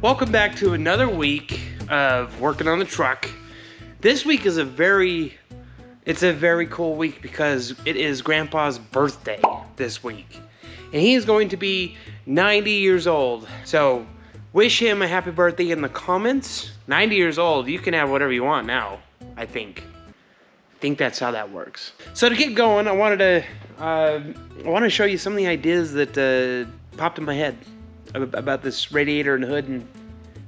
Welcome back to another week of working on the truck. This week is a very cool week because it is Grandpa's birthday this week. And he is going to be 90 years old. So wish him a happy birthday in the comments. 90 years old, you can have whatever you want now, I think. That's how that works. So to get going, I want to show you some of the ideas that popped in my head about this radiator and hood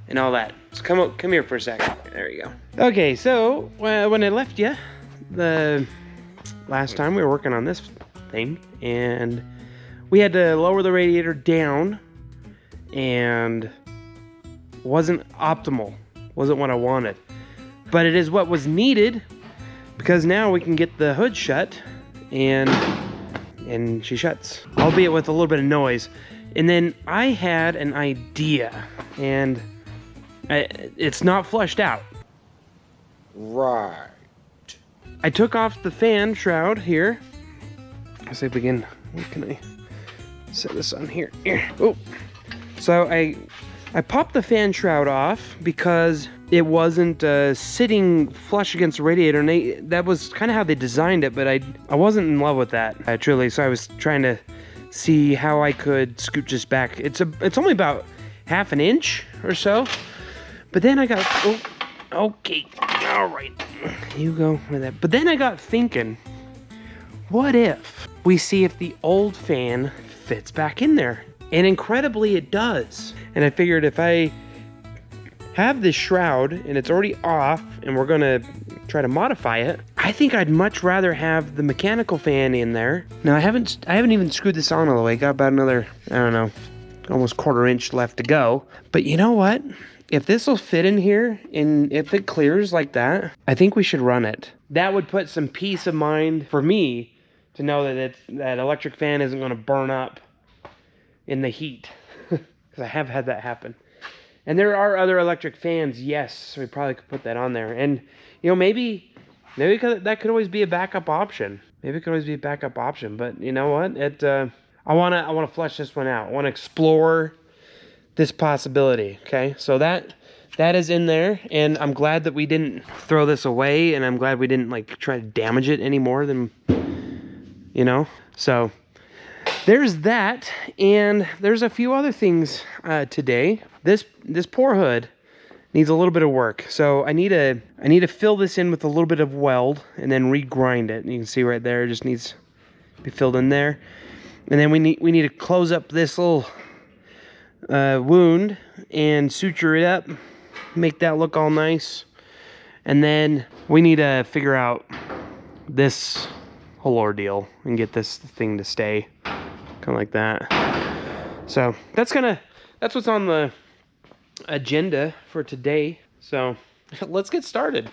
and all that. So come here for a second. There you go. Okay, so when I left you the last time, we were working on this thing, and we had to lower the radiator down, and wasn't optimal. Wasn't what I wanted, but it is what was needed because now we can get the hood shut, and she shuts, albeit with a little bit of noise. And then I had an idea, and it's not flushed out. Right. I took off the fan shroud here. Let's see if we can, what can I set this on here? Oh, so I popped the fan shroud off because it wasn't sitting flush against the radiator, and that was kind of how they designed it, but I wasn't in love with that, truly. So I was trying to see how I could scooch this back. It's only about half an inch or so, but then I got, okay, all right, you go with that. But then I got thinking, what if we see if the old fan fits back in there? And incredibly, it does. And I figured if I have this shroud and it's already off and we're gonna try to modify it, I think I'd much rather have the mechanical fan in there. Now I haven't even screwed this on all the way. Got about another, I don't know, almost quarter inch left to go. But you know what? If this will fit in here and if it clears like that, I think we should run it. That would put some peace of mind for me to know that that electric fan isn't gonna burn up in the heat, because I have had that happen. And there are other electric fans, yes, we probably could put that on there. And you know, maybe that could always be a backup option. But you know what? I wanna flesh this one out. I wanna explore this possibility. Okay, so that is in there, and I'm glad that we didn't throw this away, and I'm glad we didn't like try to damage it any more than, you know. So there's that, and there's a few other things today. This poor hood needs a little bit of work, so I need to fill this in with a little bit of weld and then regrind it. And you can see right there, it just needs to be filled in there. And then we need to close up this little wound and suture it up, make that look all nice. And then we need to figure out this whole ordeal and get this thing to stay kind of like that. So that's what's on the agenda for today. So let's get started.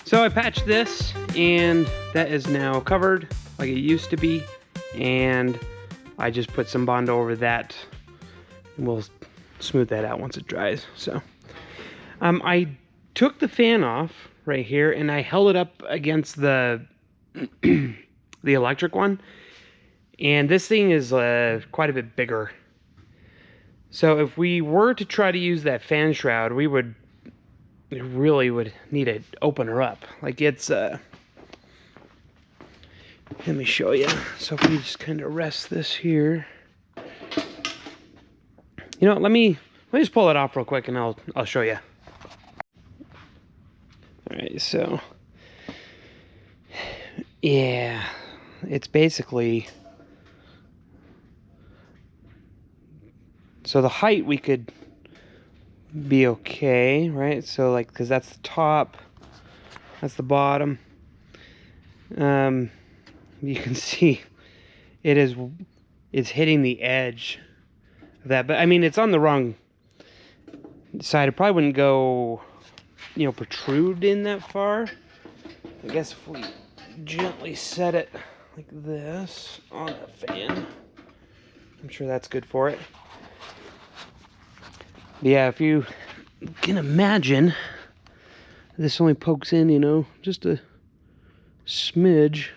So I patched this, and that is now covered like it used to be, and I just put some Bondo over that, and we'll smooth that out once it dries. So I took the fan off right here, and I held it up against the the electric one, and this thing is quite a bit bigger. So if we were to try to use that fan shroud, we really would need to open her up. Like it's Let me show you. So if we just kind of rest this here. You know, let me just pull it off real quick and I'll show you. All right, so yeah, it's basically, so the height we could be okay, right? So like, because that's the top, that's the bottom. You can see it's hitting the edge of that, but I mean, it's on the wrong side. It probably wouldn't go, you know, protrude in that far. I guess if we gently set it like this on the fan, I'm sure that's good for it. But yeah, if you can imagine, this only pokes in, you know, just a smidge.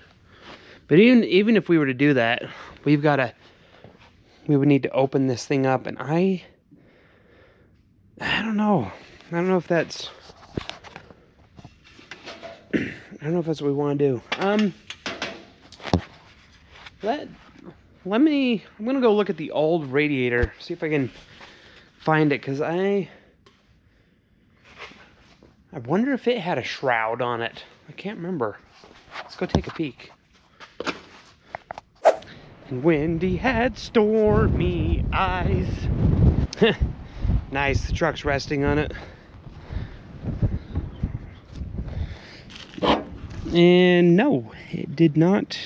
But even if we were to do that, we would need to open this thing up, and I don't know. I don't know if that's what we want to do. I'm gonna go look at the old radiator, see if I can find it, because I wonder if it had a shroud on it. I can't remember. Let's go take a peek. And Wendy had stormy eyes. Nice, the truck's resting on it. And no, it did not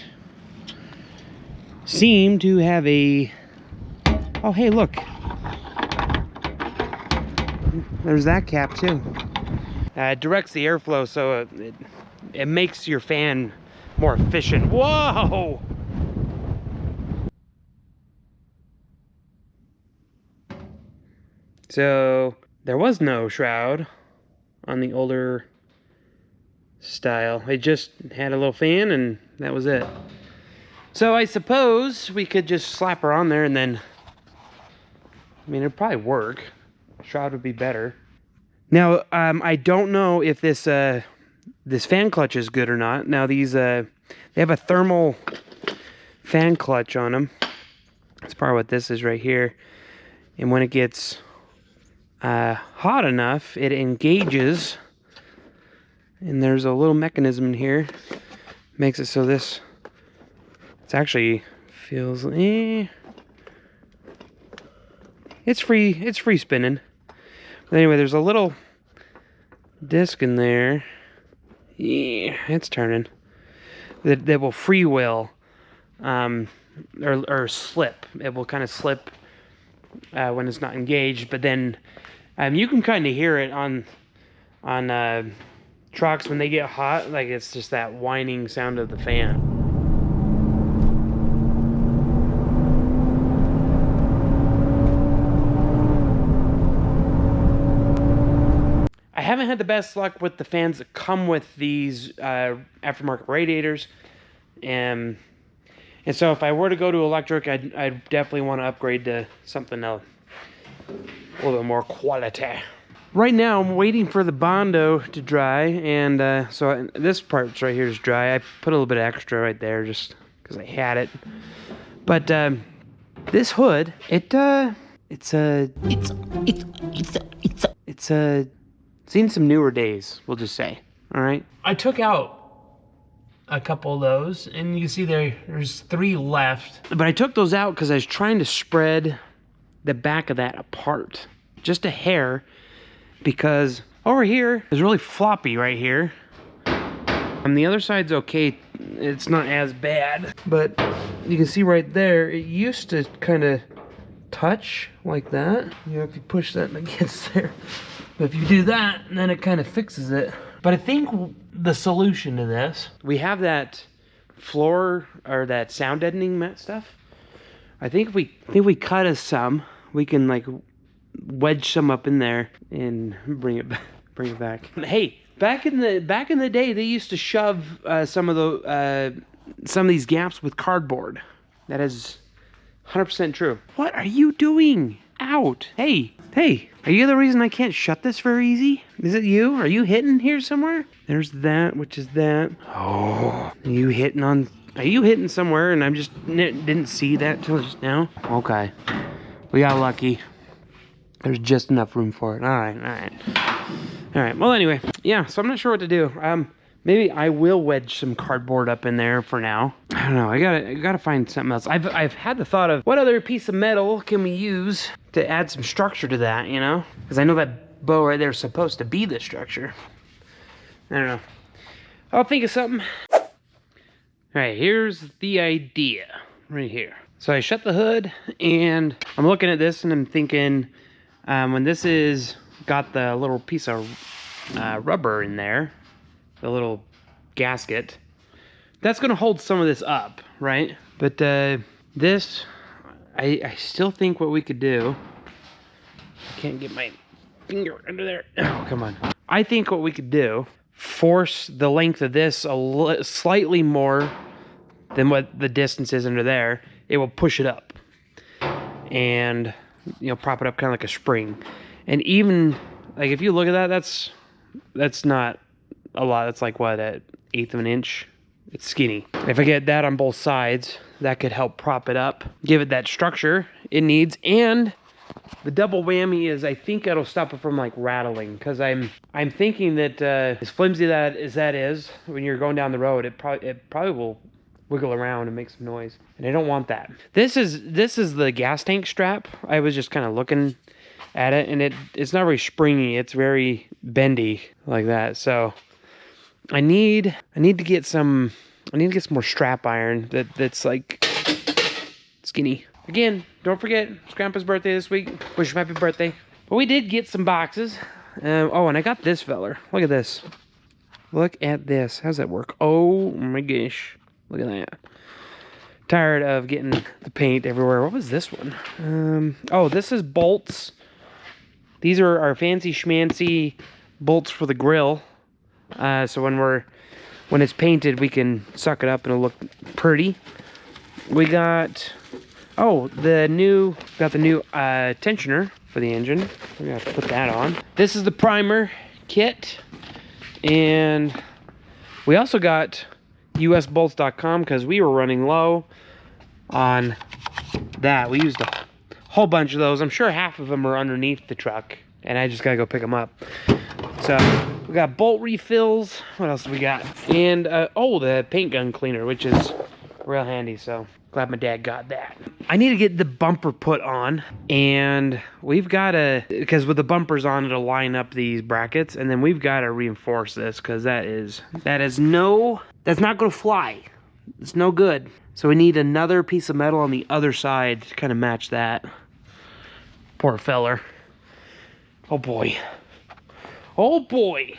seem to have a... Oh, hey, look. There's that cap, too. It directs the airflow, so it makes your fan more efficient. Whoa! So there was no shroud on the older style. It just had a little fan and that was it. So I suppose we could just slap her on there and then, I mean, it'd probably work. Shroud would be better. Now, I don't know if this fan clutch is good or not. Now these, they have a thermal fan clutch on them. That's probably what this is right here. And when it gets hot enough, it engages, and there's a little mechanism in here, makes it so this, it's actually feels, it's free spinning. But anyway, there's a little disc in there, yeah, it's turning, that will freewheel, or slip. It will kind of slip when it's not engaged, but then you can kind of hear it on trucks when they get hot. Like, it's just that whining sound of the fan. I haven't had the best luck with the fans that come with these aftermarket radiators, and so if I were to go to electric, I'd definitely want to upgrade to something else, a little bit more quality. Right now, I'm waiting for the Bondo to dry, and so this part right here is dry. I put a little bit of extra right there just because I had it. But this hood, it's seen some newer days, we'll just say. All right. I took out a couple of those, and you can see there's 3 left. But I took those out because I was trying to spread the back of that apart just a hair, because over here is really floppy right here. And the other side's okay, it's not as bad, but you can see right there, it used to kind of touch like that. You know, if you push that against there. But if you do that, then it kind of fixes it. But I think the solution to this, we have that floor or that sound deadening mat stuff. I think if we cut us some, we can like wedge some up in there and bring it back. Hey, back in the day, they used to shove some of these gaps with cardboard. That is 100% true. What are you doing? Out. Hey, are you the reason I can't shut this very easy? Is it you? Are you hitting here somewhere? There's that, which is that. Oh, you hitting on Are you hitting somewhere and I'm just didn't see that till just now? Okay. We got lucky. There's just enough room for it. All right. All right, well anyway, yeah, so I'm not sure what to do. Maybe I will wedge some cardboard up in there for now. I don't know, I gotta find something else. I've had the thought of what other piece of metal can we use to add some structure to that, you know? Because I know that bow right there is supposed to be the structure. I don't know. I'll think of something. All right, here's the idea right here. So I shut the hood and I'm looking at this and I'm thinking, when this is got the little piece of rubber in there, the little gasket, that's gonna hold some of this up, right? But this, I still think what we could do, I can't get my finger under there. Oh, come on. I think what we could do, force the length of this slightly more than what the distance is under there. It will push it up and, you know, prop it up kind of like a spring. And even like if you look at that, that's not a lot. That's like what, an eighth of an inch. It's skinny. If I get that on both sides, that could help prop it up, give it that structure it needs. And the double whammy is I think it'll stop it from like rattling, because I'm thinking that as flimsy as that is, when you're going down the road, it probably will wiggle around and make some noise, and I don't want that. This is the gas tank strap. I was just kind of looking at it, and it's not very springy. It's very bendy like that. So I need to get some more strap iron that's like skinny. Again, don't forget, it's Grandpa's birthday this week. Wish him happy birthday. But we did get some boxes. Oh, and I got this feller. Look at this. Look at this. How's that work? Oh my gosh. Look at that. Tired of getting the paint everywhere. What was this one? Oh, this is bolts. These are our fancy schmancy bolts for the grill. So when it's painted, we can suck it up and it'll look pretty. We got, the new tensioner for the engine. We're gonna have to put that on. This is the primer kit. And we also got usbolts.com because we were running low on that. We used a whole bunch of those. I'm sure half of them are underneath the truck, and I just gotta go pick them up. So we got bolt refills. What else do we got? And the paint gun cleaner, which is real handy. So glad my dad got that. I need to get the bumper put on, and we've got to, because with the bumpers on, it'll line up these brackets, and then we've got to reinforce this, because that's not going to fly. It's no good. So we need another piece of metal on the other side to kind of match that. Poor feller. Oh boy. Oh boy.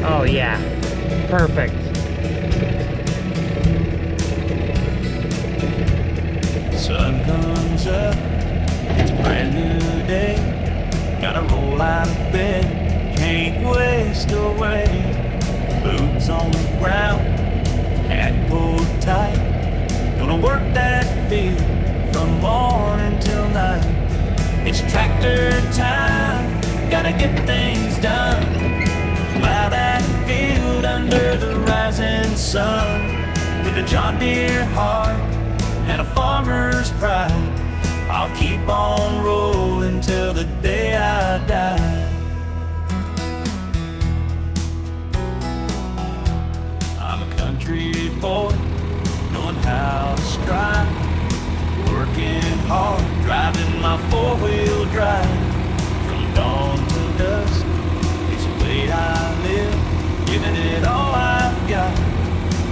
Oh yeah, perfect. Sun comes up, it's a brand new day. Gotta roll out of bed, can't waste away. Boots on the ground, hat pulled tight. Gonna work that field from morning till night. It's tractor time, gotta get things done. Plow that field under the rising sun. With a John Deere heart and a farmer's pride, I'll keep on rolling till the day I die. I'm a country boy, knowing how to strive, working hard, driving my four-wheel drive. From dawn to dusk, it's the way I live, giving it all I've got,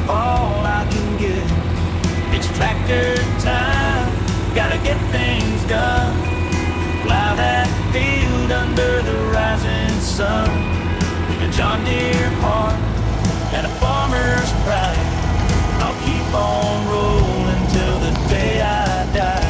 all I can give. It's tractor time, gotta get things done. Plow that field under the rising sun. With a John Deere heart and a farmer's pride, I'll keep on rolling till the day I die.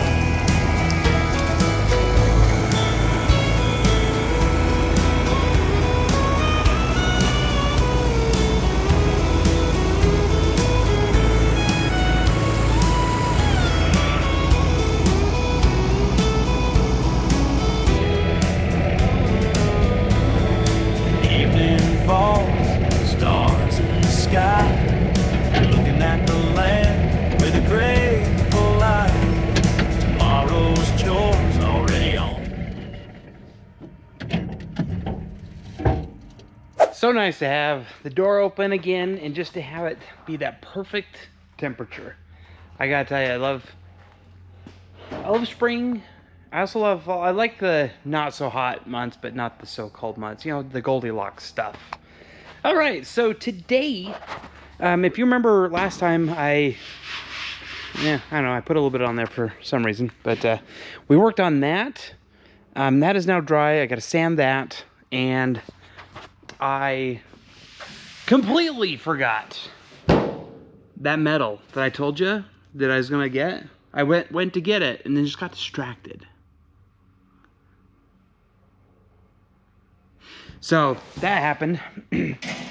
so nice to have the door open again and just to have it be that perfect temperature. I gotta tell you, I love spring. I also love fall. I like the not so hot months, but not the so cold months. You know, the Goldilocks stuff. All right, so today, if you remember last time, I don't know, I put a little bit on there for some reason, but we worked on that. That is now dry. I got to sand that, and I completely forgot that metal that I told you that I was gonna get. I went to get it and then just got distracted. So that happened.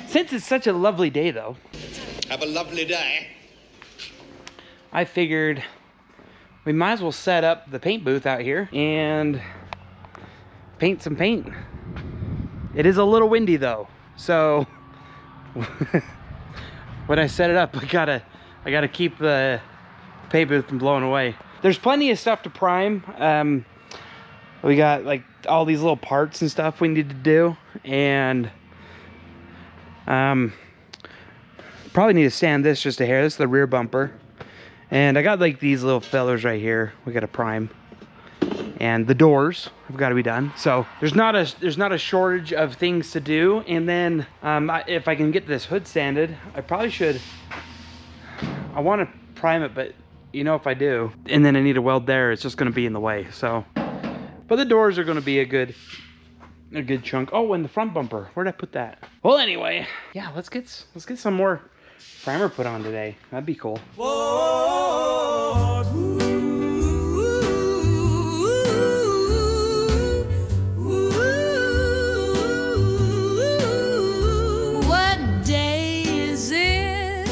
Since it's such a lovely day though. Have a lovely day. I figured we might as well set up the paint booth out here and paint some paint. It is a little windy though, so when I set it up, I gotta keep the paint booth from blowing away. There's plenty of stuff to prime. We got like all these little parts and stuff we need to do, and probably need to sand this just a hair. This is the rear bumper, and I got like these little fillers right here we got to prime, and the doors have got to be done. So there's not a shortage of things to do. And then if I can get this hood sanded, I probably should. I want to prime it, but you know, if I do, and then I need a weld there, it's just going to be in the way. So, but the doors are going to be a good chunk. Oh, and the front bumper, where'd I put that? Well, anyway, yeah, let's get some more primer put on today. That'd be cool. What day is it?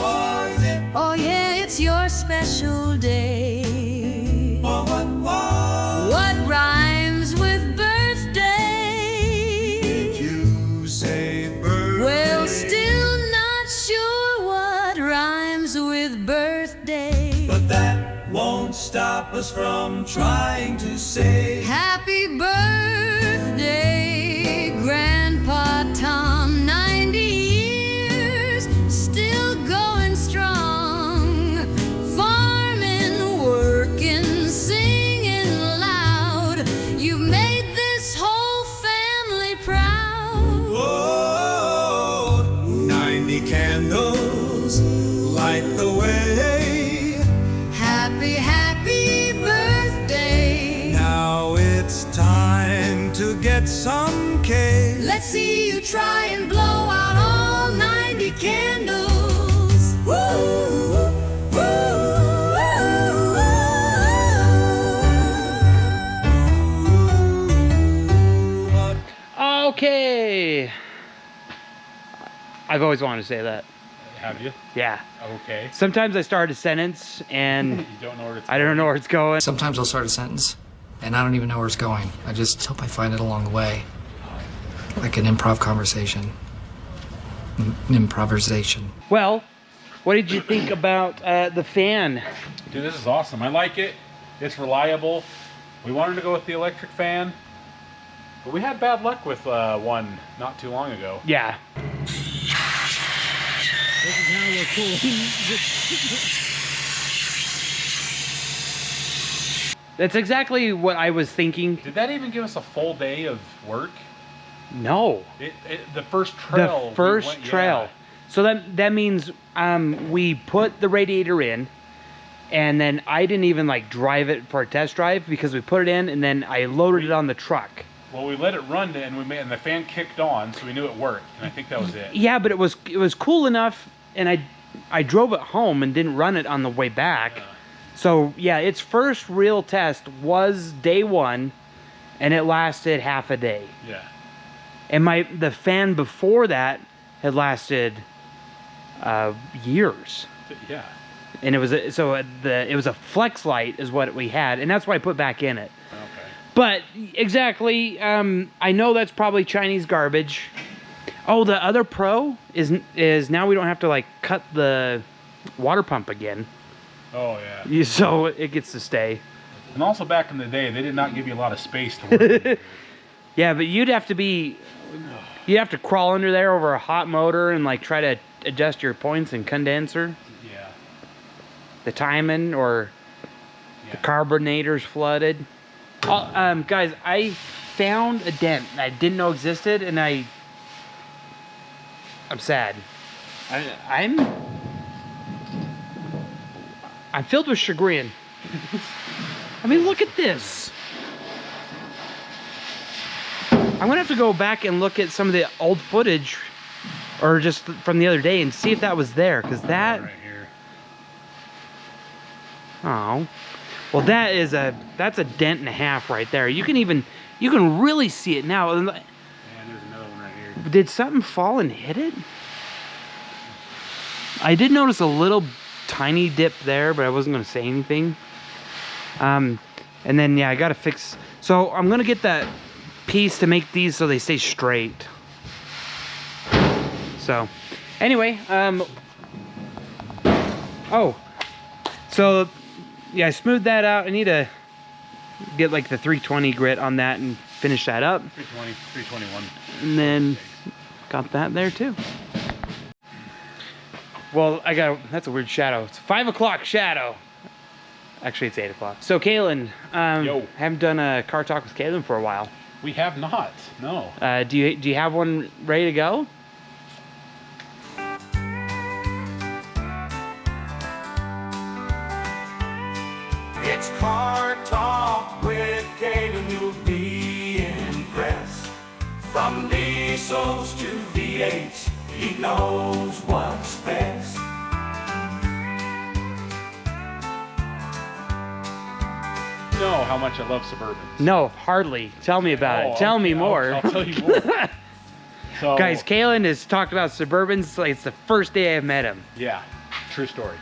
Oh yeah, it's your special day. What rhymes with birthday? Did you say birthday? Well, still not sure what rhymes with birthday. But that won't stop us from trying to say Happy birthday, Grandpa Tom, 90 years, still going strong. Farming, working, singing loud. You've made this whole family proud. oh, 90 candles light the way. Happy, happy birthday. Now it's time to get some cake. Let's see you try and blow out all 90 candles. Woo! Okay. I've always wanted to say that. Have you? Yeah. Okay. Sometimes I start a sentence and You don't know where it's I don't know where it's going. Sometimes I'll start a sentence, and I don't even know where it's going. I just hope I find it along the way. Like an improv conversation. Improvisation. Well, what did you think about the fan? Dude, this is awesome. I like it. It's reliable. We wanted to go with the electric fan, but we had bad luck with one not too long ago. Yeah. That's exactly what I was thinking. Did that even give us a full day of work? No. The first trail. The first we went- trail. yeah. So that means we put the radiator in, and then I didn't even like drive it for a test drive because we put it in and then I loaded it on the truck. Well, we let it run and the fan kicked on, so we knew it worked, and I think that was it. Yeah, but it was cool enough, and I drove it home and didn't run it on the way back. So yeah, its first real test was day one, and it lasted half a day. Yeah. And the fan before that had lasted years. Yeah. And it was a flex light is what we had, and that's why I put back in it. Okay. But exactly, I know that's probably Chinese garbage. Oh, the other pro is now we don't have to like cut the water pump again. Oh yeah. So it gets to stay. And also back in the day, they did not give you a lot of space to work with. Yeah, but you'd have to crawl under there over a hot motor and like try to adjust your points and condenser. Yeah. The timing or the carburetor's flooded. Oh, guys, I found a dent I didn't know existed, and I'm sad. I'm filled with chagrin. I mean, look at this. I'm gonna have to go back and look at some of the old footage, or just from the other day, and see if that was there, because that. Right here. Oh, well, that's a dent and a half right there. You can really see it now. And there's another one right here. Did something fall and hit it? I did notice a little tiny dip there, but I wasn't gonna say anything. And then yeah, I gotta fix. So I'm gonna get that piece to make these so they stay straight. So anyway, oh, so yeah, I smoothed that out. I need to get like the 320 grit on that and finish that up. 320, 321. And then got that there too. Well, that's a weird shadow. It's 5 o'clock shadow. Actually, it's 8 o'clock. So, Kaylin, Yo. haven't done a car talk with Kaylin for a while. We have not, no. Do you have one ready to go? It's car talk with Caden, you'll be impressed. From diesels to V8s, he knows what's best. You know how much I love Suburbans. No, hardly. Tell me about it. Tell me okay, more. I'll tell you more. So, Guys, Kaylin has talked about Suburbans like it's the first day I've met him. yeah, true story.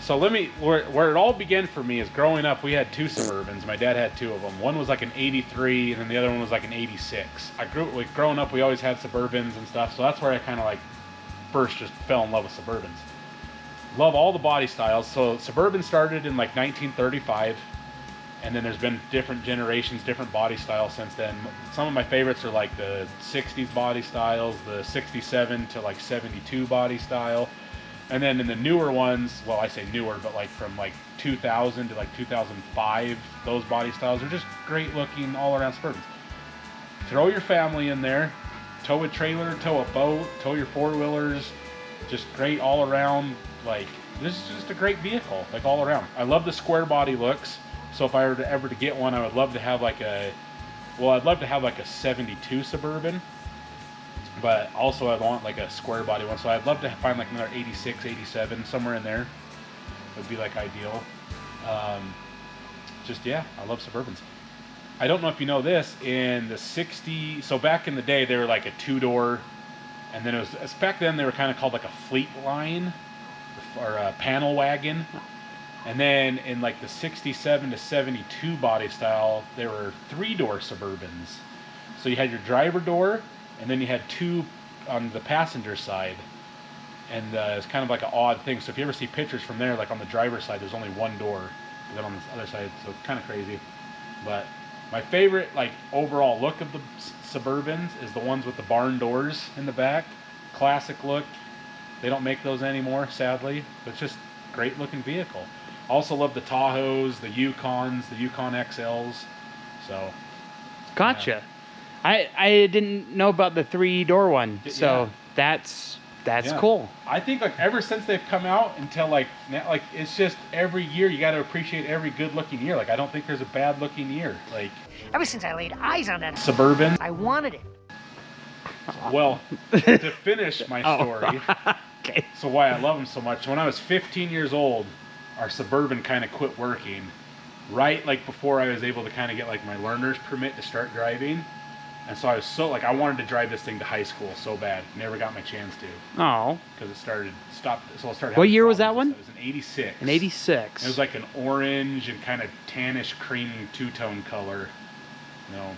So where it all began for me is growing up, we had 2 Suburbans. My dad had 2 of them. One was like an 83, and then the other one was like an 86. Growing up, we always had Suburbans and stuff, so that's where I kind of like first just fell in love with Suburbans. Love all the body styles. So Suburban started in like 1935, and then there's been different generations, different body styles since then. Some of my favorites are like the 60s body styles, the 67 to like 72 body style. And then in the newer ones, well, I say newer, but like from like 2000 to like 2005, those body styles are just great looking all around Suburbans. Throw your family in there, tow a trailer, tow a boat, tow your 4-wheelers, just great all around. Like, this is just a great vehicle, like all around. I love the square body looks. So if I were to ever to get one, I would love to have like a 72 Suburban. But also I'd want like a square body one. So I'd love to find like another 86, 87, somewhere in there. Would be like ideal. Yeah, I love Suburbans. I don't know if you know this, in the 60s, so back in the day they were like a 2-door, and then back then they were kind of called like a fleet line, or a panel wagon. And then in like the 67 to 72 body style, there were 3-door Suburbans. So you had your driver door, and then you had 2 on the passenger side. And it's kind of like an odd thing. So if you ever see pictures from there, like on the driver's side, there's only 1 door. And then on the other side, so it's kind of crazy. But my favorite, like, overall look of the Suburbans is the ones with the barn doors in the back. Classic look. They don't make those anymore, sadly. But it's just a great looking vehicle. Also love the Tahoes, the Yukons, the Yukon XLs. So, Gotcha. I didn't know about the 3-door one, so that's cool. I think like ever since they've come out until like now, like it's just every year you got to appreciate every good looking year. Like I don't think there's a bad looking year. Like ever since I laid eyes on that Suburban. I wanted it. Well, to finish my story, Okay. So why I love them so much. When I was 15 years old, our Suburban kind of quit working. Right, like before I was able to kind of get like my learner's permit to start driving. And so I was so like I wanted to drive this thing to high school so bad. Never got my chance to. Oh. Because it stopped. So I started. What year was that one? It was an 86. An 86. It was like an orange and kind of tannish cream 2-tone color. No.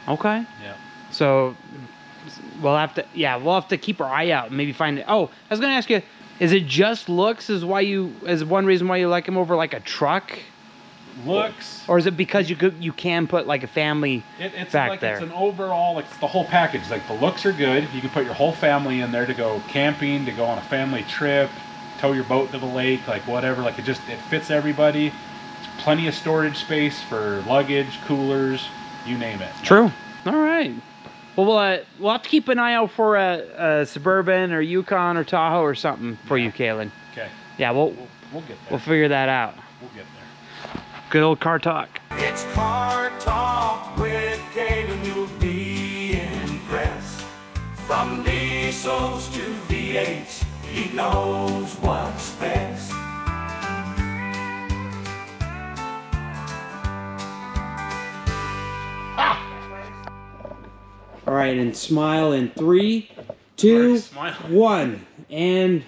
Okay. Yeah. So we'll have to keep our eye out and maybe find it. Oh, I was gonna ask you, is it just looks is one reason why you like them over like a truck? looks. Or is it because you can put like a family It's back like there? it's an overall, like it's the whole package. Like the looks are good. You can put your whole family in there to go camping, to go on a family trip, tow your boat to the lake, like whatever. Like it fits everybody. It's plenty of storage space for luggage, coolers, you name it. True. All right. Well, we'll have to keep an eye out for a Suburban or Yukon or Tahoe or something for you, Kalen. Okay. Yeah, we'll We'll get there. we'll figure that out. We'll get there. Good old car talk. It's car talk with Kalen, you'll be impressed. From diesels to V8s, he knows what's best. All right, and smile in 3, 2, Smile. 1, and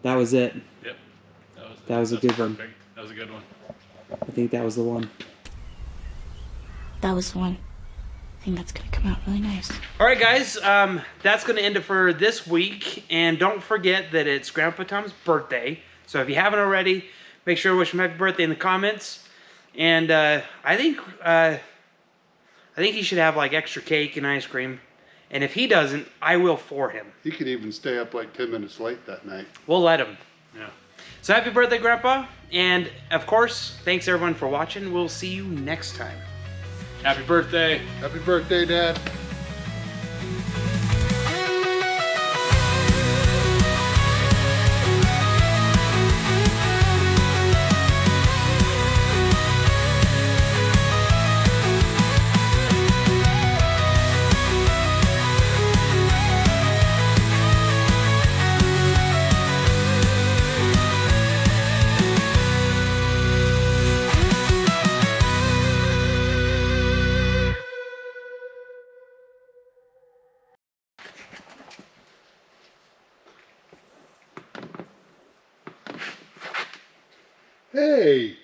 that was it. Yep. That was a good one. Perfect. That was a good one. I think that was the one. That was the one. I think that's gonna come out really nice. All right, guys, that's going to end it for this week. And don't forget that it's Grandpa Tom's birthday. So if you haven't already, make sure to wish him happy birthday in the comments. And I think he should have like extra cake and ice cream. And if he doesn't, I will for him. He could even stay up like 10 minutes late that night. We'll let him. Yeah. So happy birthday, Grandpa. And of course, thanks everyone for watching. We'll see you next time. Happy birthday. Happy birthday, Dad. Hey,